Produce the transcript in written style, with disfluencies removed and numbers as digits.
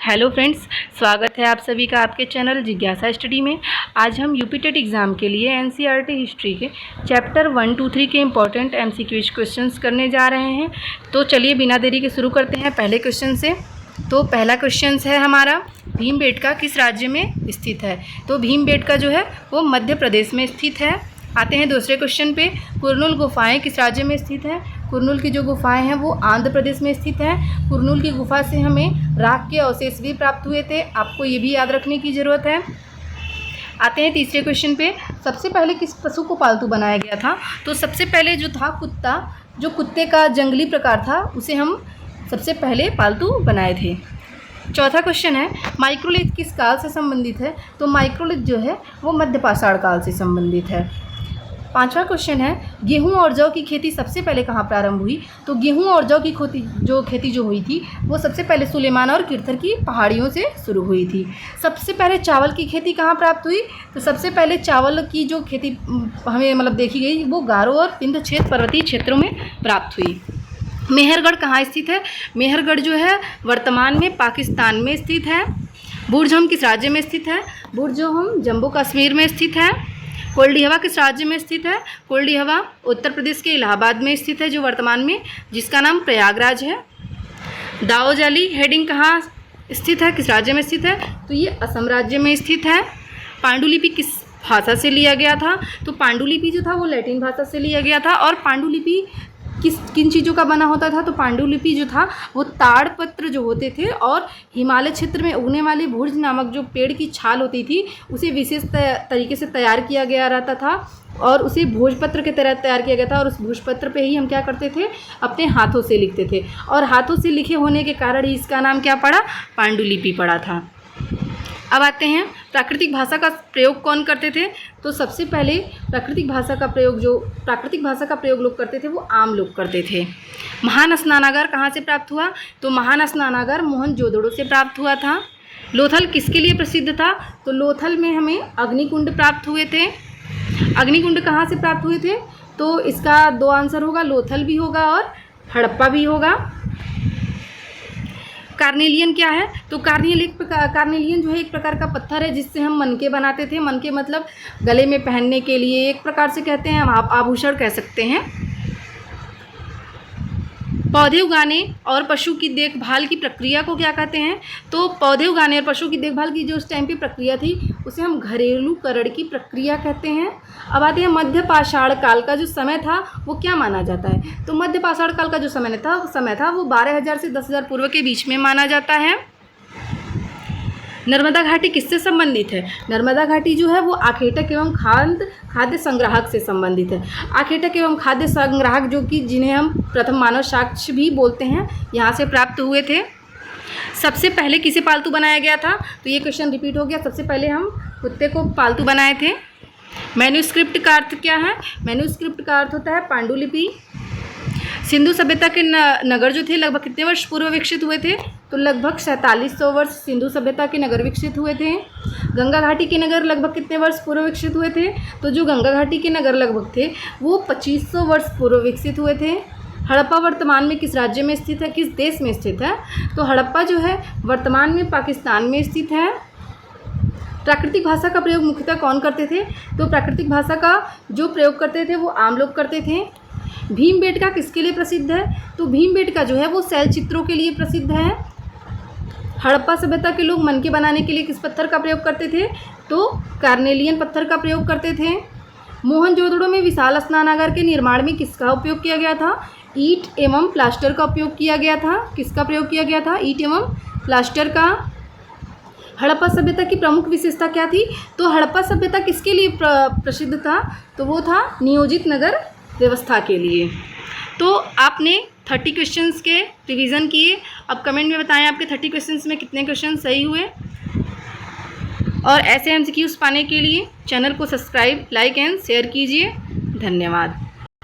Hello friends, स्वागत है आप सभी का आपके चैनल जिज्ञासा स्टडी में। आज हम यूपी टेट एग्ज़ाम के लिए एनसीईआरटी हिस्ट्री के चैप्टर 1, 2, 3 के इम्पॉर्टेंट एमसीक्यूज क्वेश्चंस करने जा रहे हैं। तो चलिए बिना देरी के शुरू करते हैं पहले क्वेश्चन से। तो पहला क्वेश्चन है हमारा, भीमबेटका किस राज्य में स्थित है? तो भीमबेटका जो है वो मध्य प्रदेश में स्थित है। आते हैं दूसरे क्वेश्चन पे, कुरनूल गुफाएँ किस राज्य में स्थित है? कुरनूल की जो गुफाएं हैं वो आंध्र प्रदेश में स्थित है। कुरनूल की गुफा से हमें राख के अवशेष भी प्राप्त हुए थे, आपको ये भी याद रखने की ज़रूरत है। आते हैं तीसरे क्वेश्चन पे, सबसे पहले किस पशु को पालतू बनाया गया था? तो सबसे पहले जो था कुत्ता, जो कुत्ते का जंगली प्रकार था उसे हम सबसे पहले पालतू बनाए थे। चौथा क्वेश्चन है, माइक्रोलिथ किस काल से संबंधित है? तो माइक्रोलिथ जो है वो मध्य पाषाण काल से संबंधित है। पांचवा क्वेश्चन है, गेहूं और जौ की खेती सबसे पहले कहाँ प्रारंभ हुई? तो गेहूं और जौ की खेती जो हुई थी वो सबसे पहले सुलेमान और किरथर की पहाड़ियों से शुरू हुई थी। सबसे पहले चावल की खेती कहाँ प्राप्त हुई? तो सबसे पहले चावल की जो खेती हमें देखी गई वो गारो और विंध्य क्षेत्र पर्वतीय क्षेत्रों में प्राप्त हुई। मेहरगढ़ कहाँ स्थित है? मेहरगढ़ जो है वर्तमान में पाकिस्तान में स्थित है। बुर्ज किस राज्य में स्थित है? बुर्ज जम्मू कश्मीर में स्थित है। कोल्डी हवा किस राज्य में स्थित है? कोल्डी हवा उत्तर प्रदेश के इलाहाबाद में स्थित है, जो वर्तमान में जिसका नाम प्रयागराज है। दाओजाली हेडिंग कहाँ स्थित है, किस राज्य में स्थित है? तो ये असम राज्य में स्थित है। पांडुलिपि किस भाषा से लिया गया था? तो पांडुलिपि जो था वो लैटिन भाषा से लिया गया था। और पांडुलिपि किन चीज़ों का बना होता था? तो पांडुलिपि जो था वो ताड़पत्र जो होते थे और हिमालय क्षेत्र में उगने वाले भुर्ज नामक जो पेड़ की छाल होती थी उसे विशेष तरीके से तैयार किया गया रहता था और उसे भोजपत्र के तरह तैयार किया गया था। और उस भोजपत्र पे ही हम क्या करते थे, अपने हाथों से लिखते थे और हाथों से लिखे होने के कारण ही इसका नाम क्या पड़ा? पांडुलिपि पड़ा था। अब आते हैं, प्राकृतिक भाषा का प्रयोग कौन करते थे? तो सबसे पहले प्राकृतिक भाषा का प्रयोग लोग करते थे वो आम लोग करते थे। महान स्नानागार कहाँ से प्राप्त हुआ? तो महान स्नानागार मोहनजोदड़ो से प्राप्त हुआ था। लोथल किसके लिए प्रसिद्ध था? तो लोथल में हमें अग्निकुंड प्राप्त हुए थे। अग्निकुंड कहाँ से प्राप्त हुए थे? तो इसका दो आंसर होगा, लोथल भी होगा और हड़प्पा भी होगा। कार्नेलियन क्या है? तो कार्नेलियन जो है एक प्रकार का पत्थर है जिससे हम मनके बनाते थे। मनके मतलब गले में पहनने के लिए, एक प्रकार से कहते हैं, हम आभूषण कह सकते हैं। पौधे उगाने और पशु की देखभाल की प्रक्रिया को क्या कहते हैं? तो पौधे उगाने और पशु की देखभाल की जो उस टाइम पे प्रक्रिया थी उसे हम घरेलूकरण की प्रक्रिया कहते हैं। अब आते हैं, मध्य पाषाण काल का जो समय था वो क्या माना जाता है? तो मध्य पाषाण काल का जो समय था वो 12,000 से 10,000 पूर्व के बीच में माना जाता है। नर्मदा घाटी किससे संबंधित है? नर्मदा घाटी जो है वो आखेटक एवं खाद्य संग्राहक से संबंधित है। आखेटक एवं खाद्य संग्राहक जो कि जिन्हें हम प्रथम मानव साक्ष्य भी बोलते हैं, यहाँ से प्राप्त हुए थे। सबसे पहले किसे पालतू बनाया गया था? तो ये क्वेश्चन रिपीट हो गया। सबसे पहले हम कुत्ते को पालतू बनाए थे। मैन्यूस्क्रिप्ट का अर्थ क्या है? मैन्यूस्क्रिप्ट का अर्थ होता है पांडुलिपि। सिंधु सभ्यता के नगर जो थे लगभग कितने वर्ष पूर्व विकसित हुए थे? तो लगभग 4700 वर्ष सिंधु सभ्यता के नगर विकसित हुए थे। गंगा घाटी के नगर लगभग कितने वर्ष पूर्व विकसित हुए थे? तो जो गंगा घाटी के नगर लगभग थे वो 2500 वर्ष पूर्व विकसित हुए थे। हड़प्पा वर्तमान में किस राज्य में स्थित है, किस देश में स्थित है? तो हड़प्पा जो है वर्तमान में पाकिस्तान में स्थित है। प्राकृतिक भाषा का प्रयोग मुख्यतः कौन करते थे? तो प्राकृतिक भाषा का जो प्रयोग करते थे वो आम लोग करते थे। भीमबेटका किसके लिए प्रसिद्ध है? तो भीमबेटका जो है वो शैल चित्रों के लिए प्रसिद्ध है। हड़प्पा सभ्यता के लोग मनके बनाने के लिए किस पत्थर का प्रयोग करते थे? तो कार्नेलियन पत्थर का प्रयोग करते थे। मोहनजोदड़ो में विशाल स्नानागार के निर्माण में किसका उपयोग किया गया था? ईंट एवं प्लास्टर का उपयोग किया गया था। किसका प्रयोग किया गया था? ईंट एवं प्लास्टर का। हड़प्पा सभ्यता की प्रमुख विशेषता क्या थी? तो हड़प्पा सभ्यता किसके लिए प्रसिद्ध था? तो वो था नियोजित नगर व्यवस्था के लिए। तो आपने 30 क्वेश्चंस के रिवीजन किए। अब कमेंट में बताएं आपके 30 क्वेश्चंस में कितने क्वेश्चन सही हुए। और ऐसे एमसीक्यूज पाने के लिए चैनल को सब्सक्राइब, लाइक एंड शेयर कीजिए। धन्यवाद।